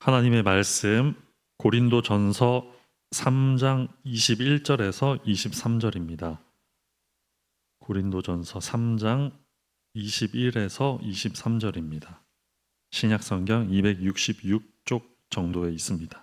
하나님의 말씀 고린도전서 3장 21절에서 23절입니다. 고린도전서 3장 21에서 23절입니다. 신약성경 266쪽 정도에 있습니다.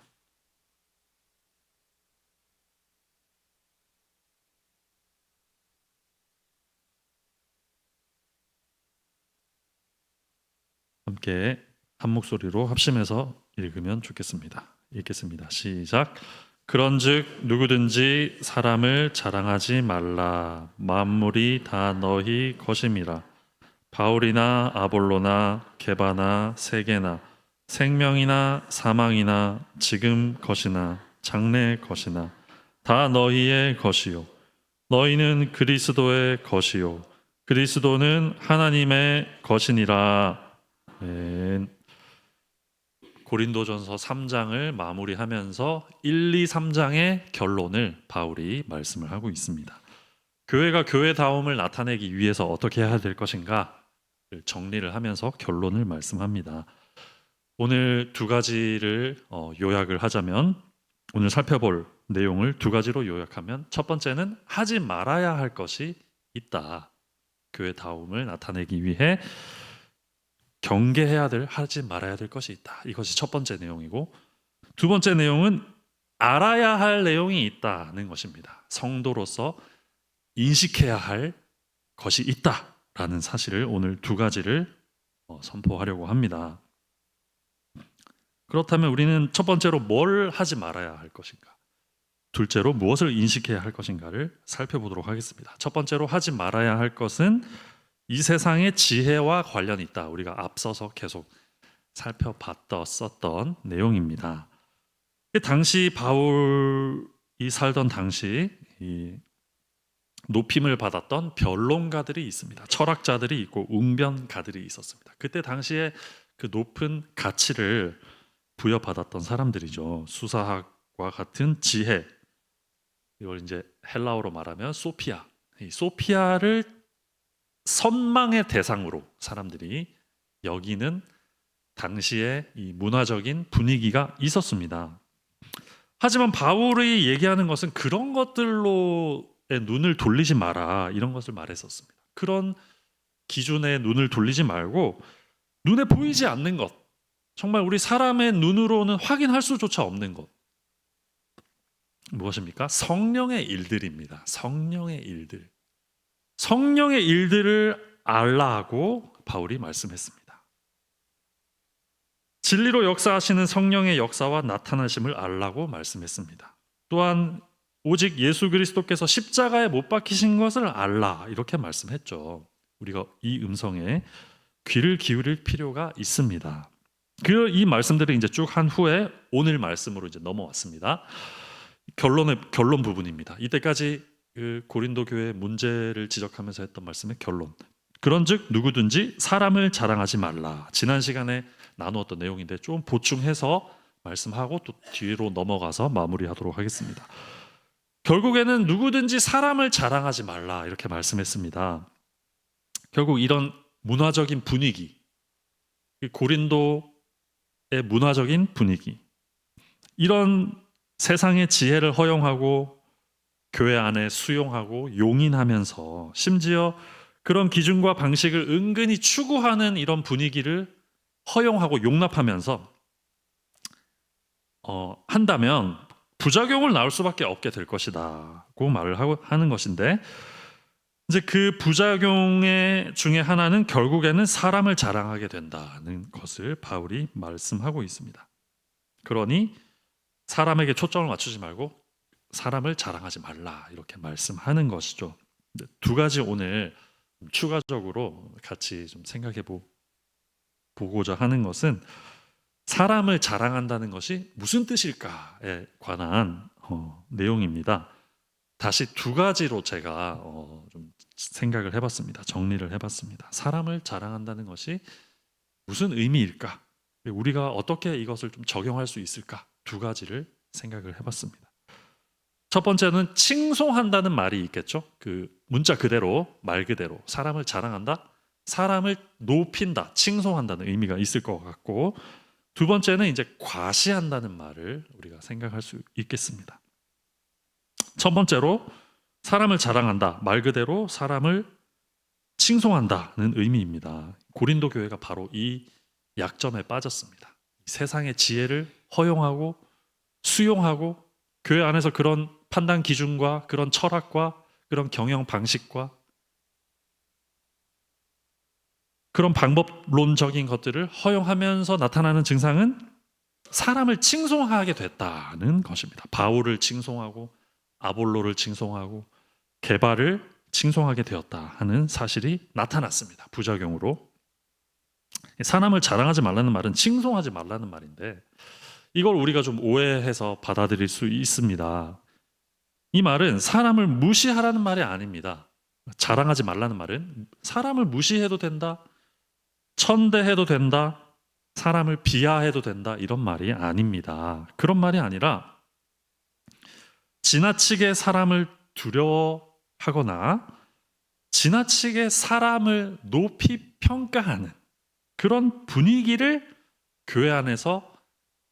함께 한 목소리로 합심해서 읽으면 좋겠습니다. 읽겠습니다. 시작. 그런즉 누구든지 사람을 자랑하지 말라. 만물이 다 너희 것임이라. 바울이나 아볼로나 게바나 세게나 생명이나 사망이나 지금 것이나 장래 것이나 다 너희의 것이요 너희는 그리스도의 것이요 그리스도는 하나님의 것이니라. 고린도전서 3장을 마무리하면서 1, 2, 3장의 결론을 바울이 말씀을 하고 있습니다. 교회가 교회다움을 나타내기 위해서 어떻게 해야 될 것인가 정리를 하면서 결론을 말씀합니다. 오늘 두 가지를 요약을 하자면, 오늘 살펴볼 내용을 두 가지로 요약하면, 첫 번째는 하지 말아야 할 것이 있다. 교회다움을 나타내기 위해 경계해야 될, 하지 말아야 될 것이 있다. 이것이 첫 번째 내용이고, 두 번째 내용은 알아야 할 내용이 있다는 것입니다. 성도로서 인식해야 할 것이 있다라는 사실을, 오늘 두 가지를 선포하려고 합니다. 그렇다면 우리는 첫 번째로 뭘 하지 말아야 할 것인가, 둘째로 무엇을 인식해야 할 것인가를 살펴보도록 하겠습니다. 첫 번째로 하지 말아야 할 것은 이 세상의 지혜와 관련이 있다. 우리가 앞서서 계속 살펴봤던 내용입니다. 당시 바울이 살던 당시 이 높임을 받았던 변론가들이 있습니다. 철학자들이 있고 웅변가들이 있었습니다. 그때 당시에 그 높은 가치를 부여받았던 사람들이죠. 수사학과 같은 지혜, 이걸 이제 헬라어로 말하면 소피아, 이 소피아를 선망의 대상으로 사람들이 여기는 당시에 이 문화적인 분위기가 있었습니다. 하지만 바울이 얘기하는 것은 그런 것들로 눈을 돌리지 마라, 이런 것을 말했었습니다. 그런 기준에 눈을 돌리지 말고 눈에 보이지 않는 것, 정말 우리 사람의 눈으로는 확인할 수조차 없는 것, 무엇입니까? 성령의 일들입니다. 성령의 일들. 성령의 일들을 알라고 바울이 말씀했습니다. 진리로 역사하시는 성령의 역사와 나타나심을 알라고 말씀했습니다. 또한 오직 예수 그리스도께서 십자가에 못 박히신 것을 알라, 이렇게 말씀했죠. 우리가 이 음성에 귀를 기울일 필요가 있습니다. 이 말씀들을 이제 쭉 한 후에 오늘 말씀으로 이제 넘어왔습니다. 결론 부분입니다. 이때까지 그 고린도 교회의 문제를 지적하면서 했던 말씀의 결론. 그런즉 누구든지 사람을 자랑하지 말라. 지난 시간에 나누었던 내용인데 좀 보충해서 말씀하고 또 뒤로 넘어가서 마무리하도록 하겠습니다. 결국에는 누구든지 사람을 자랑하지 말라, 이렇게 말씀했습니다. 결국 이런 문화적인 분위기, 고린도의 문화적인 분위기, 이런 세상의 지혜를 허용하고 교회 안에 수용하고 용인하면서 심지어 그런 기준과 방식을 은근히 추구하는 이런 분위기를 허용하고 용납하면서 한다면 부작용을 낳을 수밖에 없게 될 것이다고 말을 하는 것인데, 이제 그 부작용 중에 하나는 결국에는 사람을 자랑하게 된다는 것을 바울이 말씀하고 있습니다. 그러니 사람에게 초점을 맞추지 말고 사람을 자랑하지 말라, 이렇게 말씀하는 것이죠. 두 가지 오늘 추가적으로 같이 좀 생각해 보고자 하는 것은, 사람을 자랑한다는 것이 무슨 뜻일까에 관한 내용입니다. 다시 두 가지로 제가 좀 생각을 해봤습니다. 정리를 해봤습니다. 사람을 자랑한다는 것이 무슨 의미일까? 우리가 어떻게 이것을 좀 적용할 수 있을까? 두 가지를 생각을 해봤습니다. 첫 번째는 칭송한다는 말이 있겠죠. 그 문자 그대로, 말 그대로 사람을 자랑한다, 사람을 높인다, 칭송한다는 의미가 있을 것 같고, 두 번째는 이제 과시한다는 말을 우리가 생각할 수 있겠습니다. 첫 번째로 사람을 자랑한다. 말 그대로 사람을 칭송한다는 의미입니다. 고린도 교회가 바로 이 약점에 빠졌습니다. 세상의 지혜를 허용하고 수용하고 교회 안에서 그런 판단 기준과 그런 철학과 그런 경영 방식과 그런 방법론적인 것들을 허용하면서 나타나는 증상은 사람을 칭송하게 됐다는 것입니다. 바울을 칭송하고 아볼로를 칭송하고 게바를 칭송하게 되었다 하는 사실이 나타났습니다. 부작용으로. 사람을 자랑하지 말라는 말은 칭송하지 말라는 말인데 이걸 우리가 좀 오해해서 받아들일 수 있습니다. 이 말은 사람을 무시하라는 말이 아닙니다. 자랑하지 말라는 말은 사람을 무시해도 된다, 천대해도 된다, 사람을 비하해도 된다 이런 말이 아닙니다. 그런 말이 아니라 지나치게 사람을 두려워하거나 지나치게 사람을 높이 평가하는 그런 분위기를 교회 안에서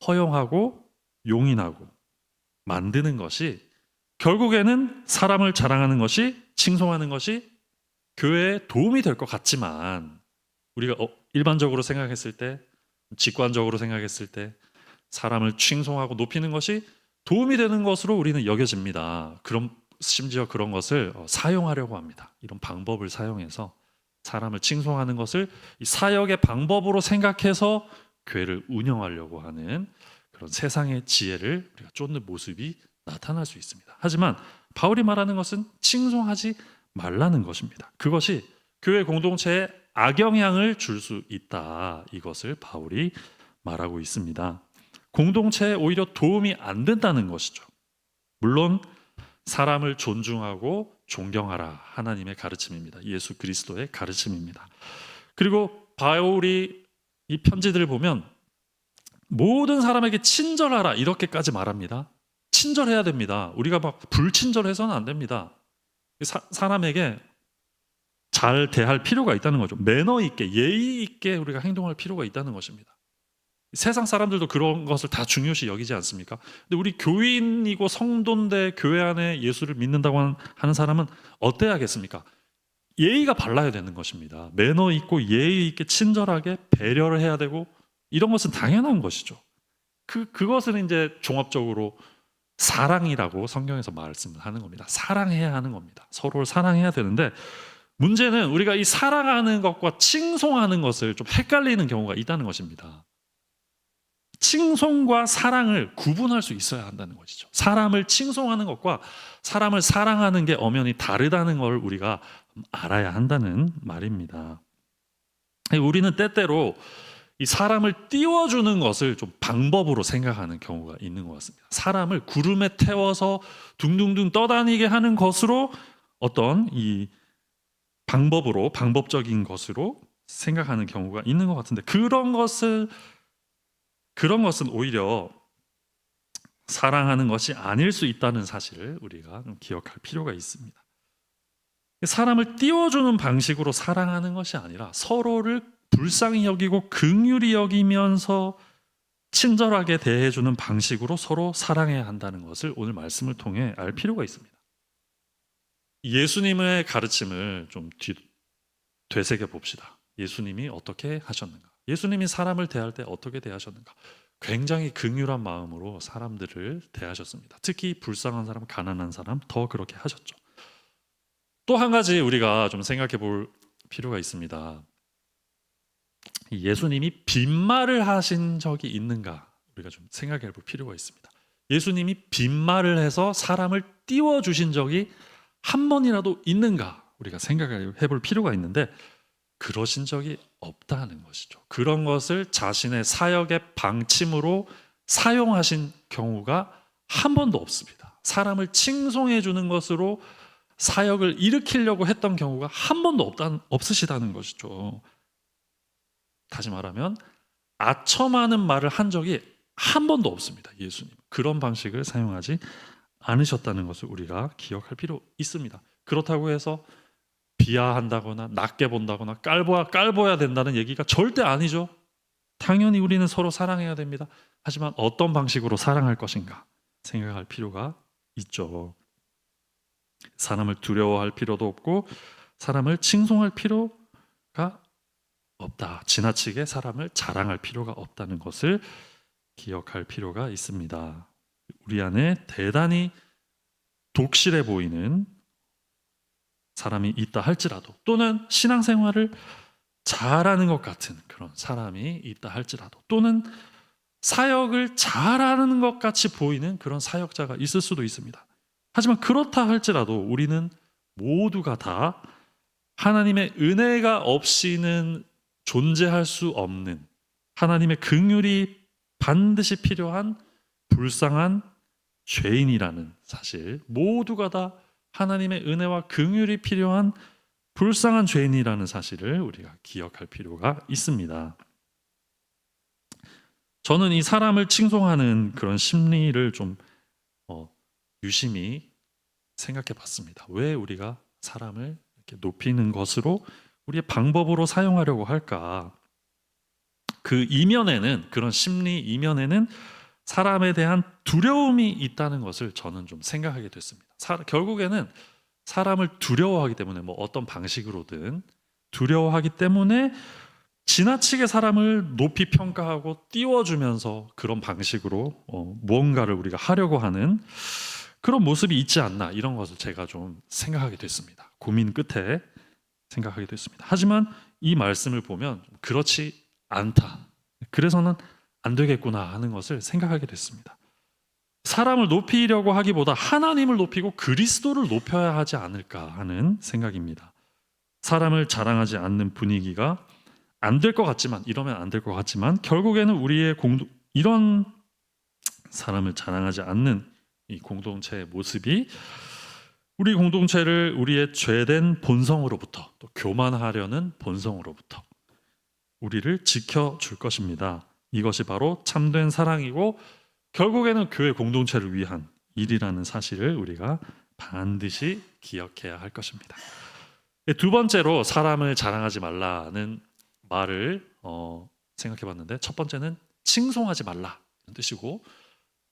허용하고 용인하고 만드는 것이 결국에는 사람을 자랑하는 것이 칭송하는 것이 교회에 도움이 될 것 같지만 우리가 일반적으로 생각했을 때 직관적으로 생각했을 때 사람을 칭송하고 높이는 것이 도움이 되는 것으로 우리는 여겨집니다. 그럼 심지어 그런 것을 사용하려고 합니다. 이런 방법을 사용해서 사람을 칭송하는 것을 이 사역의 방법으로 생각해서 교회를 운영하려고 하는 그런 세상의 지혜를 우리가 쫓는 모습이 나타날 수 있습니다. 하지만 바울이 말하는 것은 칭송하지 말라는 것입니다. 그것이 교회 공동체에 악영향을 줄 수 있다. 이것을 바울이 말하고 있습니다. 공동체에 오히려 도움이 안 된다는 것이죠. 물론 사람을 존중하고 존경하라. 하나님의 가르침입니다. 예수 그리스도의 가르침입니다. 그리고 바울이 이 편지들을 보면 모든 사람에게 친절하라 이렇게까지 말합니다. 친절해야 됩니다. 우리가 막 불친절해서는 안 됩니다. 사람에게 잘 대할 필요가 있다는 거죠. 매너 있게 예의 있게 우리가 행동할 필요가 있다는 것입니다. 세상 사람들도 그런 것을 다 중요시 여기지 않습니까? 근데 우리 교인이고 성도인데 교회 안에 예수를 믿는다고 하는 사람은 어때야겠습니까? 예의가 발라야 되는 것입니다. 매너 있고 예의 있게 친절하게 배려를 해야 되고 이런 것은 당연한 것이죠. 그것은 이제 종합적으로 사랑이라고 성경에서 말씀을 하는 겁니다. 사랑해야 하는 겁니다. 서로를 사랑해야 되는데 문제는 우리가 이 사랑하는 것과 칭송하는 것을 좀 헷갈리는 경우가 있다는 것입니다. 칭송과 사랑을 구분할 수 있어야 한다는 것이죠. 사람을 칭송하는 것과 사람을 사랑하는 게 엄연히 다르다는 걸 우리가 알아야 한다는 말입니다. 우리는 때때로 이 사람을 띄워주는 것을 좀 방법으로 생각하는 경우가 있는 것 같습니다. 사람을 구름에 태워서 둥둥둥 떠다니게 하는 것으로 어떤 이 방법적인 것으로 생각하는 경우가 있는 것 같은데 그런 것은 오히려 사랑하는 것이 아닐 수 있다는 사실을 우리가 기억할 필요가 있습니다. 사람을 띄워주는 방식으로 사랑하는 것이 아니라 서로를 불쌍히 여기고 긍휼히 여기면서 친절하게 대해주는 방식으로 서로 사랑해야 한다는 것을 오늘 말씀을 통해 알 필요가 있습니다. 예수님의 가르침을 좀 되새겨 봅시다. 예수님이 어떻게 하셨는가? 예수님이 사람을 대할 때 어떻게 대하셨는가? 굉장히 긍휼한 마음으로 사람들을 대하셨습니다. 특히 불쌍한 사람, 가난한 사람 더 그렇게 하셨죠. 또 한 가지 우리가 좀 생각해 볼 필요가 있습니다. 예수님이 빈말을 하신 적이 있는가? 우리가 좀 생각해 볼 필요가 있습니다. 예수님이 빈말을 해서 사람을 띄워주신 적이 한 번이라도 있는가? 우리가 생각해 볼 필요가 있는데 그러신 적이 없다는 것이죠. 그런 것을 자신의 사역의 방침으로 사용하신 경우가 한 번도 없습니다. 사람을 칭송해 주는 것으로 사역을 일으키려고 했던 경우가 한 번도 없으시다는 것이죠. 다시 말하면 아첨하는 말을 한 적이 한 번도 없습니다. 예수님 그런 방식을 사용하지 않으셨다는 것을 우리가 기억할 필요 있습니다. 그렇다고 해서 비하한다거나 낮게 본다거나 깔보야 된다는 얘기가 절대 아니죠. 당연히 우리는 서로 사랑해야 됩니다. 하지만 어떤 방식으로 사랑할 것인가 생각할 필요가 있죠. 사람을 두려워할 필요도 없고 사람을 칭송할 필요가 없다. 지나치게 사람을 자랑할 필요가 없다는 것을 기억할 필요가 있습니다. 우리 안에 대단히 독실해 보이는 사람이 있다 할지라도, 또는 신앙생활을 잘하는 것 같은 그런 사람이 있다 할지라도, 또는 사역을 잘하는 것 같이 보이는 그런 사역자가 있을 수도 있습니다. 하지만 그렇다 할지라도 우리는 모두가 다 하나님의 은혜가 없이는 존재할 수 없는, 하나님의 긍휼이 반드시 필요한 불쌍한 죄인이라는 사실, 모두가 다 하나님의 은혜와 긍휼이 필요한 불쌍한 죄인이라는 사실을 우리가 기억할 필요가 있습니다. 저는 이 사람을 칭송하는 그런 심리를 좀 유심히 생각해 봤습니다. 왜 우리가 사람을 이렇게 높이는 것으로, 우리의 방법으로 사용하려고 할까? 그 이면에는, 그런 심리 이면에는 사람에 대한 두려움이 있다는 것을 저는 좀 생각하게 됐습니다. 결국에는 사람을 두려워하기 때문에, 뭐 어떤 방식으로든 두려워하기 때문에 지나치게 사람을 높이 평가하고 띄워주면서 그런 방식으로 무언가를 우리가 하려고 하는 그런 모습이 있지 않나, 이런 것을 제가 좀 생각하게 됐습니다. 고민 끝에 생각하게 됐습니다. 하지만 이 말씀을 보면 그렇지 않다, 그래서는 안 되겠구나 하는 것을 생각하게 됐습니다. 사람을 높이려고 하기보다 하나님을 높이고 그리스도를 높여야 하지 않을까 하는 생각입니다. 사람을 자랑하지 않는 분위기가 안 될 것 같지만, 이러면 안 될 것 같지만, 결국에는 우리의 이런 사람을 자랑하지 않는 이 공동체의 모습이 우리 공동체를 우리의 죄된 본성으로부터, 또 교만하려는 본성으로부터 우리를 지켜줄 것입니다. 이것이 바로 참된 사랑이고 결국에는 교회 공동체를 위한 일이라는 사실을 우리가 반드시 기억해야 할 것입니다. 두 번째로 사람을 자랑하지 말라는 말을 생각해 봤는데, 첫 번째는 칭송하지 말라는 뜻이고,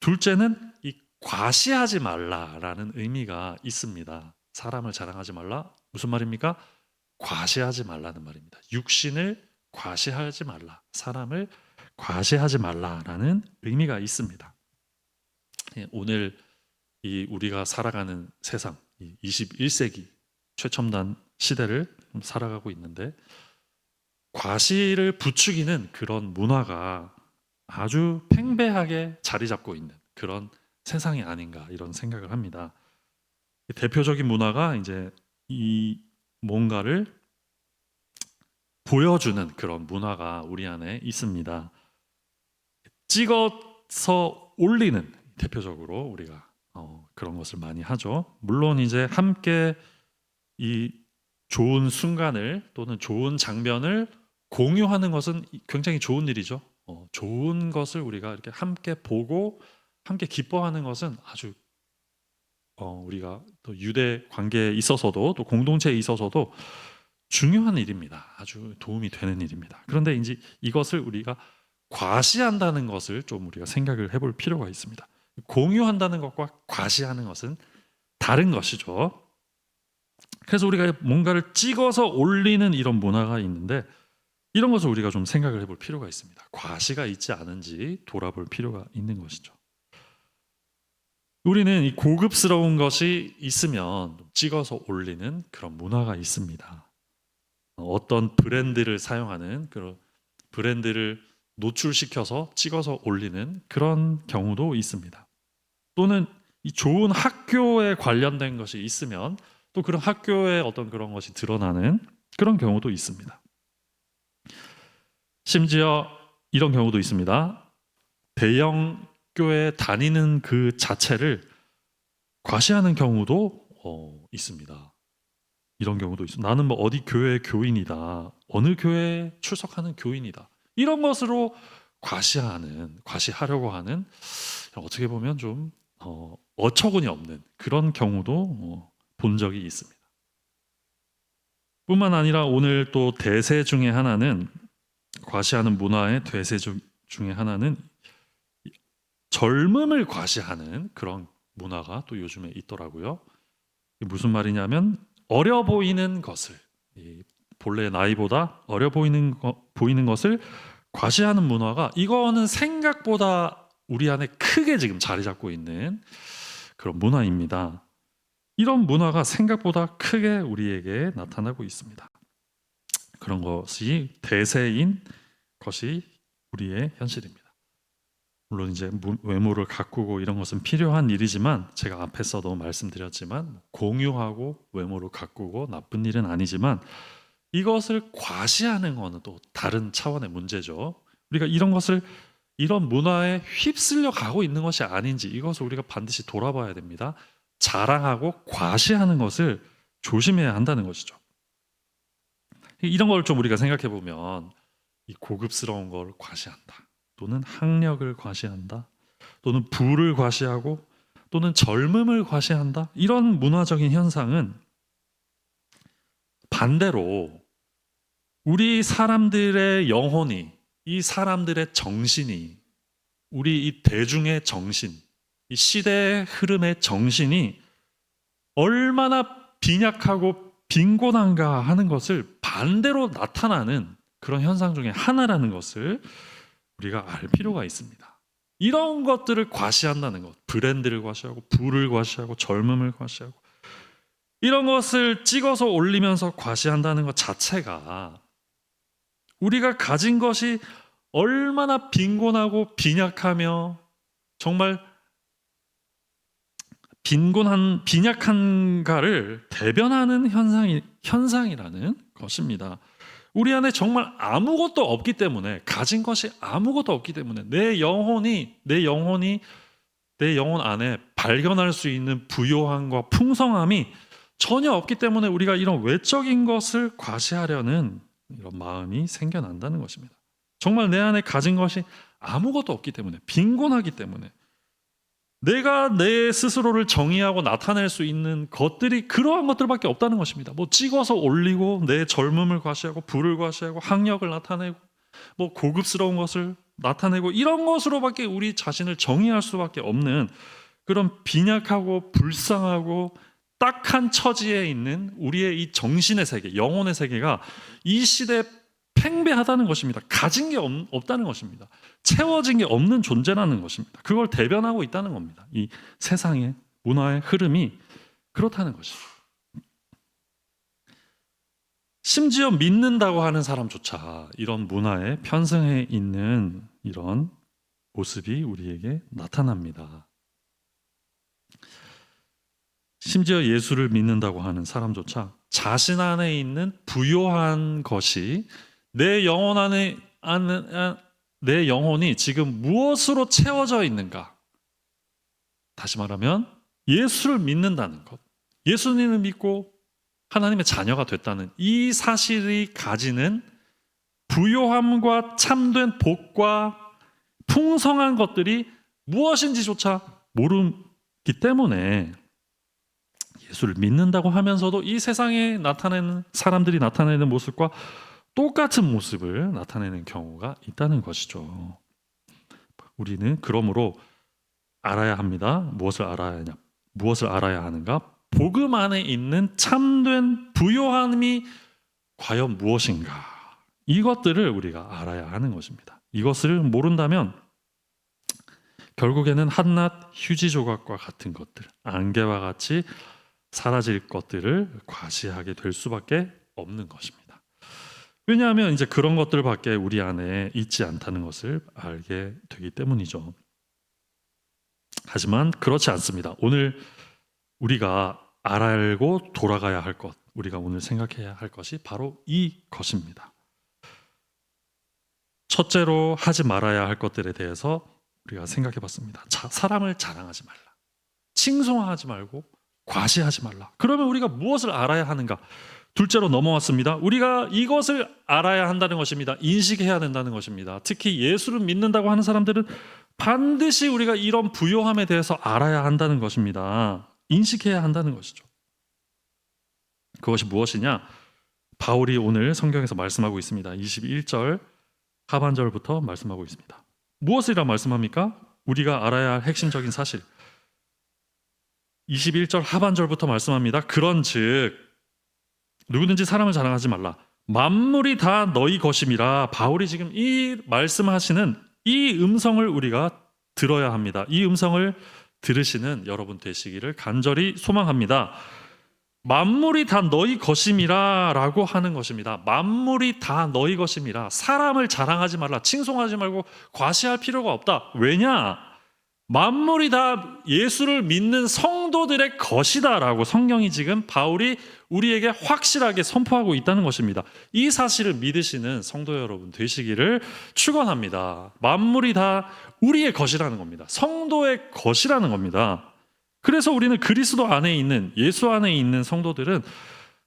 둘째는 이 과시하지 말라라는 의미가 있습니다. 사람을 자랑하지 말라, 무슨 말입니까? 과시하지 말라는 말입니다. 육신을 과시하지 말라, 사람을 과시하지 말라라는 의미가 있습니다. 오늘 이 우리가 살아가는 세상, 이 21세기 최첨단 시대를 살아가고 있는데, 과시를 부추기는 그런 문화가 아주 팽배하게 자리 잡고 있는 그런 세상이 아닌가, 이런 생각을 합니다. 대표적인 문화가 이제 이 뭔가를 보여주는 그런 문화가 우리 안에 있습니다. 찍어서 올리는, 대표적으로 우리가 그런 것을 많이 하죠. 물론 이제 함께 이 좋은 순간을 또는 좋은 장면을 공유하는 것은 굉장히 좋은 일이죠. 좋은 것을 우리가 이렇게 함께 보고 함께 기뻐하는 것은 아주 우리가 또 유대 관계에 있어서도, 또 공동체에 있어서도 중요한 일입니다. 아주 도움이 되는 일입니다. 그런데 이제 이것을 우리가 과시한다는 것을 좀 우리가 생각을 해볼 필요가 있습니다. 공유한다는 것과 과시하는 것은 다른 것이죠. 그래서 우리가 뭔가를 찍어서 올리는 이런 문화가 있는데, 이런 것을 우리가 좀 생각을 해볼 필요가 있습니다. 과시가 있지 않은지 돌아볼 필요가 있는 것이죠. 우리는 이 고급스러운 것이 있으면 찍어서 올리는 그런 문화가 있습니다. 어떤 브랜드를 사용하는, 그런 브랜드를 노출시켜서 찍어서 올리는 그런 경우도 있습니다. 또는 이 좋은 학교에 관련된 것이 있으면 또 그런 학교의 어떤 그런 것이 드러나는 그런 경우도 있습니다. 심지어 이런 경우도 있습니다. 대형 교회 다니는 그 자체를 과시하는 경우도 있습니다. 이런 경우도 있습니다. 나는 뭐 어디 교회 교인이다, 어느 교회에 출석하는 교인이다, 이런 것으로 과시하려고 하는, 어떻게 보면 좀 어처구니 없는 그런 경우도 본 적이 있습니다. 뿐만 아니라 오늘 또 대세 중에 하나는 과시하는 문화의 대세 중에 하나는 젊음을 과시하는 그런 문화가 또 요즘에 있더라고요. 이게 무슨 말이냐면 어려 보이는 것을, 본래 나이보다 어려 보이는 것을 과시하는 문화가, 이거는 생각보다 우리 안에 크게 지금 자리 잡고 있는 그런 문화입니다. 이런 문화가 생각보다 크게 우리에게 나타나고 있습니다. 그런 것이 대세인 것이 우리의 현실입니다. 물론 이제 외모를 가꾸고 이런 것은 필요한 일이지만, 제가 앞에서도 말씀드렸지만 공유하고 외모를 가꾸고 나쁜 일은 아니지만, 이것을 과시하는 것은 또 다른 차원의 문제죠. 우리가 이런 문화에 휩쓸려 가고 있는 것이 아닌지, 이것을 우리가 반드시 돌아봐야 됩니다. 자랑하고 과시하는 것을 조심해야 한다는 것이죠. 이런 걸 좀 우리가 생각해 보면, 이 고급스러운 걸 과시한다, 또는 학력을 과시한다, 또는 부를 과시하고, 또는 젊음을 과시한다, 이런 문화적인 현상은 반대로 우리 사람들의 영혼이, 이 사람들의 정신이, 우리 이 대중의 정신, 이 시대의 흐름의 정신이 얼마나 빈약하고 빈곤한가 하는 것을 반대로 나타나는 그런 현상 중에 하나라는 것을 우리가 알 필요가 있습니다. 이런 것들을 과시한다는 것, 브랜드를 과시하고 부를 과시하고 젊음을 과시하고, 이런 것을 찍어서 올리면서 과시한다는 것 자체가 우리가 가진 것이 얼마나 빈곤하고 빈약하며 정말 빈약한가를 대변하는 현상이라는 것입니다. 우리 안에 정말 아무것도 없기 때문에, 가진 것이 아무것도 없기 때문에 내 영혼 안에 발견할 수 있는 부요함과 풍성함이 전혀 없기 때문에 우리가 이런 외적인 것을 과시하려는 이런 마음이 생겨난다는 것입니다. 정말 내 안에 가진 것이 아무것도 없기 때문에, 빈곤하기 때문에, 내가 내 스스로를 정의하고 나타낼 수 있는 것들이 그러한 것들밖에 없다는 것입니다. 뭐 찍어서 올리고 내 젊음을 과시하고 부를 과시하고 학력을 나타내고 뭐 고급스러운 것을 나타내고, 이런 것으로밖에 우리 자신을 정의할 수밖에 없는 그런 빈약하고 불쌍하고 딱한 처지에 있는 우리의 이 정신의 세계, 영혼의 세계가 이 시대에 팽배하다는 것입니다. 가진 게 없다는 것입니다. 채워진 게 없는 존재라는 것입니다. 그걸 대변하고 있다는 겁니다. 이 세상의 문화의 흐름이 그렇다는 것이죠. 심지어 믿는다고 하는 사람조차 이런 문화에 편승해 있는 이런 모습이 우리에게 나타납니다. 심지어 예수를 믿는다고 하는 사람조차 자신 안에 있는 부요한 것이 내 영혼이 지금 무엇으로 채워져 있는가? 다시 말하면 예수를 믿는다는 것, 예수님을 믿고 하나님의 자녀가 됐다는 이 사실이 가지는 부요함과 참된 복과 풍성한 것들이 무엇인지조차 모르기 때문에, 예수를 믿는다고 하면서도 이 세상에 나타내는 사람들이 나타내는 모습과 똑같은 모습을 나타내는 경우가 있다는 것이죠. 우리는 그러므로 알아야 합니다. 무엇을 알아야 하는가? 복음 안에 있는 참된 부요함이 과연 무엇인가? 이것들을 우리가 알아야 하는 것입니다. 이것을 모른다면 결국에는 한낱 휴지 조각과 같은 것들, 안개와 같이 사라질 것들을 과시하게 될 수밖에 없는 것입니다. 왜냐하면 이제 그런 것들밖에 우리 안에 있지 않다는 것을 알게 되기 때문이죠. 하지만 그렇지 않습니다. 오늘 우리가 알고 돌아가야 할 것, 우리가 오늘 생각해야 할 것이 바로 이 것입니다. 첫째로 하지 말아야 할 것들에 대해서 우리가 생각해 봤습니다. 사람을 자랑하지 말라, 칭송하지 말고 과시하지 말라. 그러면 우리가 무엇을 알아야 하는가? 둘째로 넘어왔습니다. 우리가 이것을 알아야 한다는 것입니다. 인식해야 된다는 것입니다. 특히 예수를 믿는다고 하는 사람들은 반드시 우리가 이런 부요함에 대해서 알아야 한다는 것입니다. 인식해야 한다는 것이죠. 그것이 무엇이냐? 바울이 오늘 성경에서 말씀하고 있습니다. 21절 하반절부터 말씀하고 있습니다. 무엇이라 말씀합니까? 우리가 알아야 할 핵심적인 사실. 21절 하반절부터 말씀합니다. 그런즉 누구든지 사람을 자랑하지 말라. 만물이 다 너희 것임이라. 바울이 지금 이 말씀하시는 이 음성을 우리가 들어야 합니다. 이 음성을 들으시는 여러분 되시기를 간절히 소망합니다. 만물이 다 너희 것임이라 라고 하는 것입니다. 만물이 다 너희 것임이라. 사람을 자랑하지 말라. 칭송하지 말고 과시할 필요가 없다. 왜냐? 만물이 다 예수를 믿는 성도들의 것이다 라고 성경이 지금 바울이 우리에게 확실하게 선포하고 있다는 것입니다. 이 사실을 믿으시는 성도 여러분 되시기를 축원합니다. 만물이 다 우리의 것이라는 겁니다. 성도의 것이라는 겁니다. 그래서 우리는 그리스도 안에 있는, 예수 안에 있는 성도들은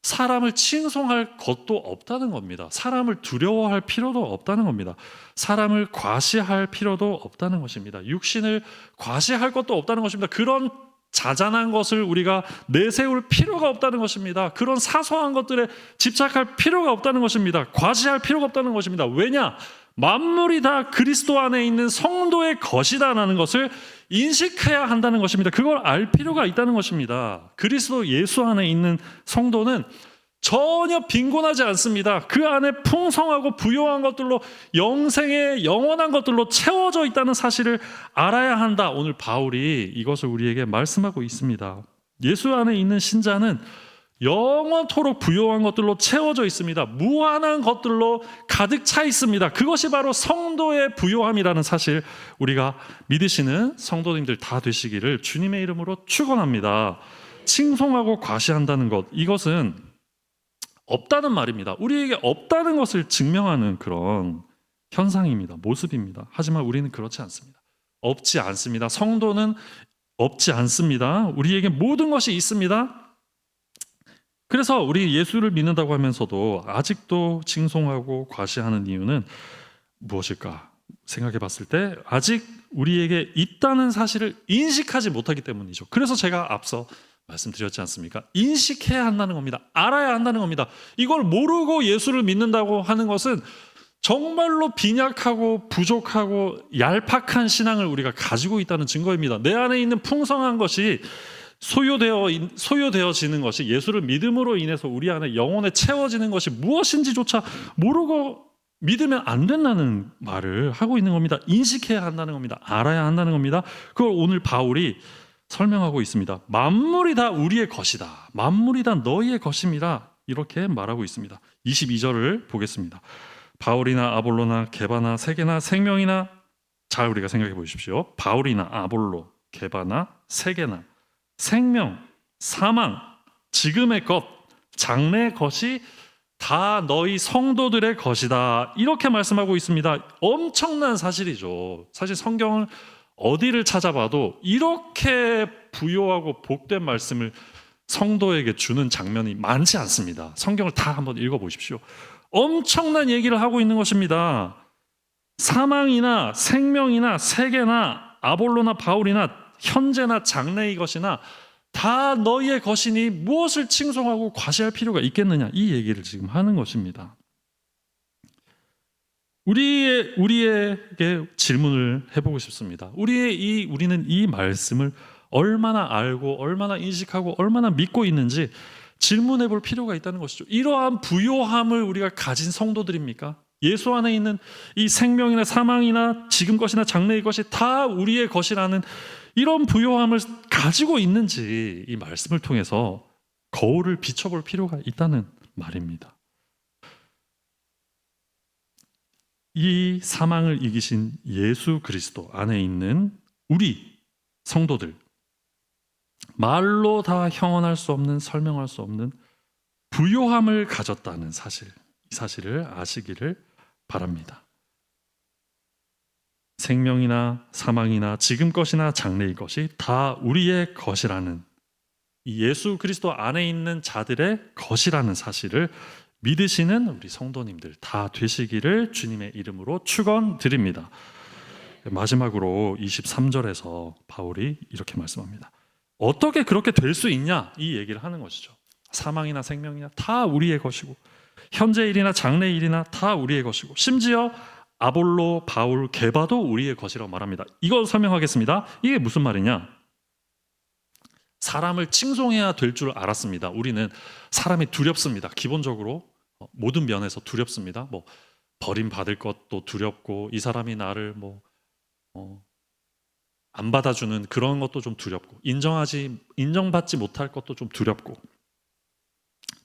사람을 칭송할 것도 없다는 겁니다. 사람을 두려워할 필요도 없다는 겁니다. 사람을 과시할 필요도 없다는 것입니다. 육신을 과시할 것도 없다는 것입니다. 그런 자잘한 것을 우리가 내세울 필요가 없다는 것입니다. 그런 사소한 것들에 집착할 필요가 없다는 것입니다. 과시할 필요가 없다는 것입니다. 왜냐? 만물이 다 그리스도 안에 있는 성도의 것이다라는 것을 인식해야 한다는 것입니다. 그걸 알 필요가 있다는 것입니다. 그리스도 예수 안에 있는 성도는 전혀 빈곤하지 않습니다. 그 안에 풍성하고 부요한 것들로 영생의 영원한 것들로 채워져 있다는 사실을 알아야 한다. 오늘 바울이 이것을 우리에게 말씀하고 있습니다. 예수 안에 있는 신자는 영원토록 부요한 것들로 채워져 있습니다. 무한한 것들로 가득 차 있습니다. 그것이 바로 성도의 부요함이라는 사실, 우리가 믿으시는 성도님들 다 되시기를 주님의 이름으로 축원합니다. 칭송하고 과시한다는 것, 이것은 없다는 말입니다. 우리에게 없다는 것을 증명하는 그런 현상입니다. 모습입니다. 하지만 우리는 그렇지 않습니다. 없지 않습니다. 성도는 없지 않습니다. 우리에게 모든 것이 있습니다. 그래서 우리 예수를 믿는다고 하면서도 아직도 칭송하고 과시하는 이유는 무엇일까 생각해 봤을 때 아직 우리에게 있다는 사실을 인식하지 못하기 때문이죠. 그래서 제가 앞서 말씀드렸지 않습니까? 인식해야 한다는 겁니다. 알아야 한다는 겁니다. 이걸 모르고 예수를 믿는다고 하는 것은 정말로 빈약하고 부족하고 얄팍한 신앙을 우리가 가지고 있다는 증거입니다. 내 안에 있는 풍성한 것이 소요되어지는 것이, 예수를 믿음으로 인해서 우리 안에 영혼에 채워지는 것이 무엇인지조차 모르고 믿으면 안 된다는 말을 하고 있는 겁니다. 인식해야 한다는 겁니다. 알아야 한다는 겁니다. 그걸 오늘 바울이 설명하고 있습니다. 만물이 다 우리의 것이다. 만물이 다 너희의 것임이라 이렇게 말하고 있습니다. 22절을 보겠습니다. 바울이나 아볼로나 게바나 세게나 생명이나, 잘 우리가 생각해 보십시오. 바울이나 아볼로, 게바나 세게나, 생명, 사망, 지금의 것, 장래의 것이 다 너희 성도들의 것이다. 이렇게 말씀하고 있습니다. 엄청난 사실이죠. 사실 성경을 어디를 찾아봐도 이렇게 부요하고 복된 말씀을 성도에게 주는 장면이 많지 않습니다. 성경을 다 한번 읽어보십시오. 엄청난 얘기를 하고 있는 것입니다. 사망이나 생명이나 세계나 아볼로나 바울이나 현재나 장래의 것이나 다 너희의 것이니 무엇을 칭송하고 과시할 필요가 있겠느냐, 이 얘기를 지금 하는 것입니다. 우리에게 질문을 해보고 싶습니다. 우리는 이 말씀을 얼마나 알고 얼마나 인식하고 얼마나 믿고 있는지 질문해 볼 필요가 있다는 것이죠. 이러한 부요함을 우리가 가진 성도들입니까? 예수 안에 있는 이 생명이나 사망이나 지금 것이나 장래의 것이 다 우리의 것이라는 이런 부요함을 가지고 있는지 이 말씀을 통해서 거울을 비춰볼 필요가 있다는 말입니다. 이 사망을 이기신 예수 그리스도 안에 있는 우리 성도들, 말로 다 형언할 수 없는, 설명할 수 없는 부요함을 가졌다는 사실, 이 사실을 아시기를 바랍니다. 생명이나 사망이나 지금 것이나 장래의 것이 다 우리의 것이라는, 이 예수 그리스도 안에 있는 자들의 것이라는 사실을 믿으시는 우리 성도님들 다 되시기를 주님의 이름으로 축원드립니다. 마지막으로 23절에서 바울이 이렇게 말씀합니다. 어떻게 그렇게 될 수 있냐, 이 얘기를 하는 것이죠. 사망이나 생명이나 다 우리의 것이고 현재 일이나 장래 일이나 다 우리의 것이고 심지어 아볼로, 바울, 게바도 우리의 것이라고 말합니다. 이거 설명하겠습니다. 이게 무슨 말이냐? 사람을 칭송해야 될 줄 알았습니다. 우리는 사람이 두렵습니다. 기본적으로 모든 면에서 두렵습니다. 뭐 버림받을 것도 두렵고, 이 사람이 나를 안 받아주는 그런 것도 좀 두렵고, 인정받지 못할 것도 좀 두렵고,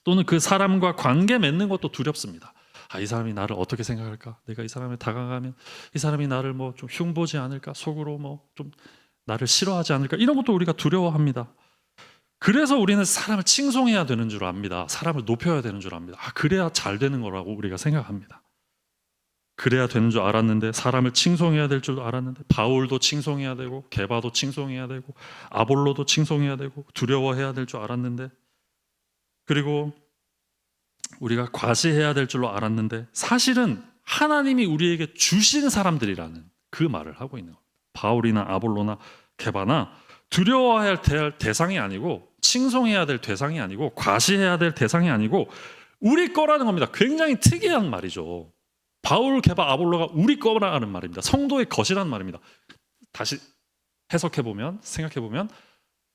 또는 그 사람과 관계 맺는 것도 두렵습니다. 이 사람이 나를 어떻게 생각할까? 내가 이 사람에 다가가면 이 사람이 나를 좀 흉보지 않을까? 속으로 좀 나를 싫어하지 않을까? 이런 것도 우리가 두려워합니다. 그래서 우리는 사람을 칭송해야 되는 줄 압니다. 사람을 높여야 되는 줄 압니다. 그래야 잘 되는 거라고 우리가 생각합니다. 그래야 되는 줄 알았는데, 사람을 칭송해야 될 줄 알았는데, 바울도 칭송해야 되고, 게바도 칭송해야 되고, 아볼로도 칭송해야 되고, 두려워해야 될 줄 알았는데, 그리고 우리가 과시해야 될 줄로 알았는데, 사실은 하나님이 우리에게 주신 사람들이라는 그 말을 하고 있는 겁니다. 바울이나 아볼로나 게바나 두려워해야 될 대상이 아니고, 칭송해야 될 대상이 아니고, 과시해야 될 대상이 아니고 우리 거라는 겁니다. 굉장히 특이한 말이죠. 바울, 게바, 아볼로가 우리 거라는 말입니다. 성도의 것이라는 말입니다. 다시 해석해보면, 생각해보면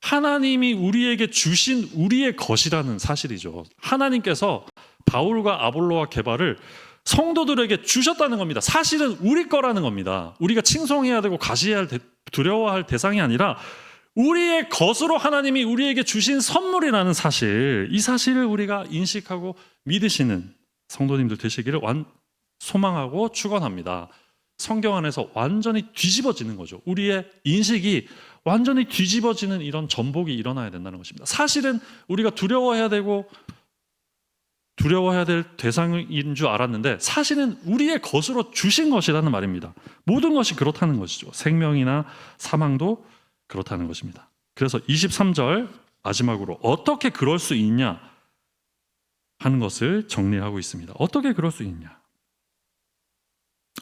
하나님이 우리에게 주신 우리의 것이라는 사실이죠. 하나님께서 바울과 아볼로와 게바를 성도들에게 주셨다는 겁니다. 사실은 우리 거라는 겁니다. 우리가 칭송해야 되고 과시해야 두려워할 대상이 아니라 우리의 것으로 하나님이 우리에게 주신 선물이라는 사실, 이 사실을 우리가 인식하고 믿으시는 성도님들 되시기를 소망하고 축원합니다. 성경 안에서 완전히 뒤집어지는 거죠. 우리의 인식이 완전히 뒤집어지는 이런 전복이 일어나야 된다는 것입니다. 사실은 우리가 두려워해야 될 대상인 줄 알았는데, 사실은 우리의 것으로 주신 것이라는 말입니다. 모든 것이 그렇다는 것이죠. 생명이나 사망도 그렇다는 것입니다. 그래서 23절 마지막으로 어떻게 그럴 수 있냐 하는 것을 정리하고 있습니다. 어떻게 그럴 수 있냐?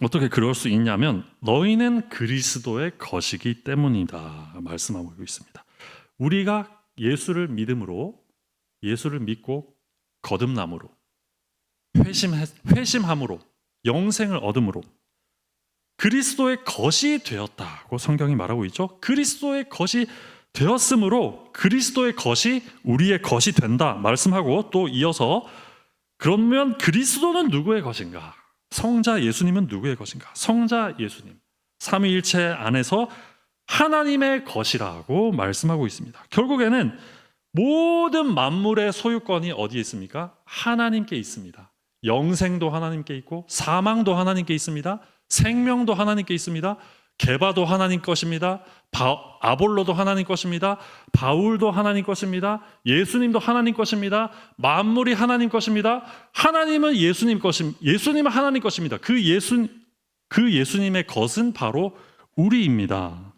어떻게 그럴 수 있냐면, 너희는 그리스도의 것이기 때문이다 말씀하고 있습니다. 우리가 예수를 믿고 거듭남으로, 회심함으로, 영생을 얻음으로 그리스도의 것이 되었다고 성경이 말하고 있죠. 그리스도의 것이 되었으므로 그리스도의 것이 우리의 것이 된다 말씀하고, 또 이어서 그러면 그리스도는 누구의 것인가? 성자 예수님은 누구의 것인가? 성자 예수님, 삼위일체 안에서 하나님의 것이라고 말씀하고 있습니다. 결국에는 모든 만물의 소유권이 어디에 있습니까? 하나님께 있습니다. 영생도 하나님께 있고, 사망도 하나님께 있습니다. 생명도 하나님께 있습니다. 게바도 하나님 것입니다. 아볼로도 하나님 것입니다. 바울도 하나님 것입니다. 예수님도 하나님 것입니다. 만물이 하나님 것입니다. 하나님은 예수님은 하나님 것입니다. 그 예수님의 것은 바로 우리입니다.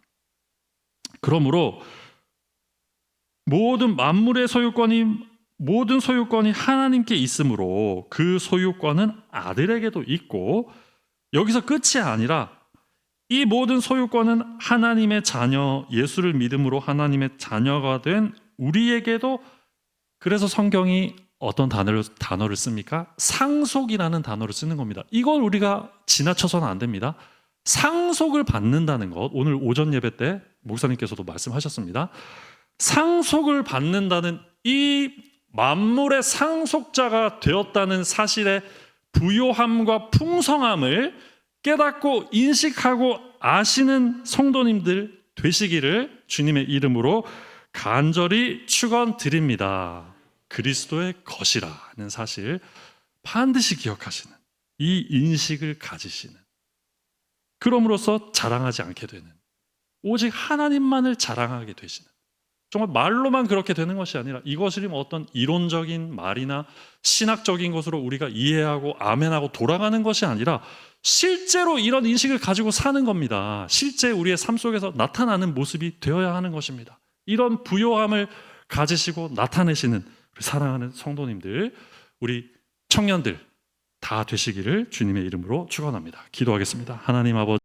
그러므로 모든 소유권이 하나님께 있으므로 그 소유권은 아들에게도 있고, 여기서 끝이 아니라 이 모든 소유권은 하나님의 자녀, 예수를 믿음으로 하나님의 자녀가 된 우리에게도, 그래서 성경이 어떤 단어를 씁니까? 상속이라는 단어를 쓰는 겁니다. 이걸 우리가 지나쳐서는 안 됩니다. 상속을 받는다는 것, 오늘 오전 예배 때 목사님께서도 말씀하셨습니다. 상속을 받는다는, 이 만물의 상속자가 되었다는 사실의 부요함과 풍성함을 깨닫고 인식하고 아시는 성도님들 되시기를 주님의 이름으로 간절히 축원드립니다. 그리스도의 것이라는 사실 반드시 기억하시는, 이 인식을 가지시는, 그럼으로써 자랑하지 않게 되는, 오직 하나님만을 자랑하게 되시는, 정말 말로만 그렇게 되는 것이 아니라 이것을 어떤 이론적인 말이나 신학적인 것으로 우리가 이해하고 아멘하고 돌아가는 것이 아니라 실제로 이런 인식을 가지고 사는 겁니다. 실제 우리의 삶 속에서 나타나는 모습이 되어야 하는 것입니다. 이런 부요함을 가지시고 나타내시는 우리 사랑하는 성도님들, 우리 청년들 다 되시기를 주님의 이름으로 축원합니다. 기도하겠습니다. 하나님 아버지,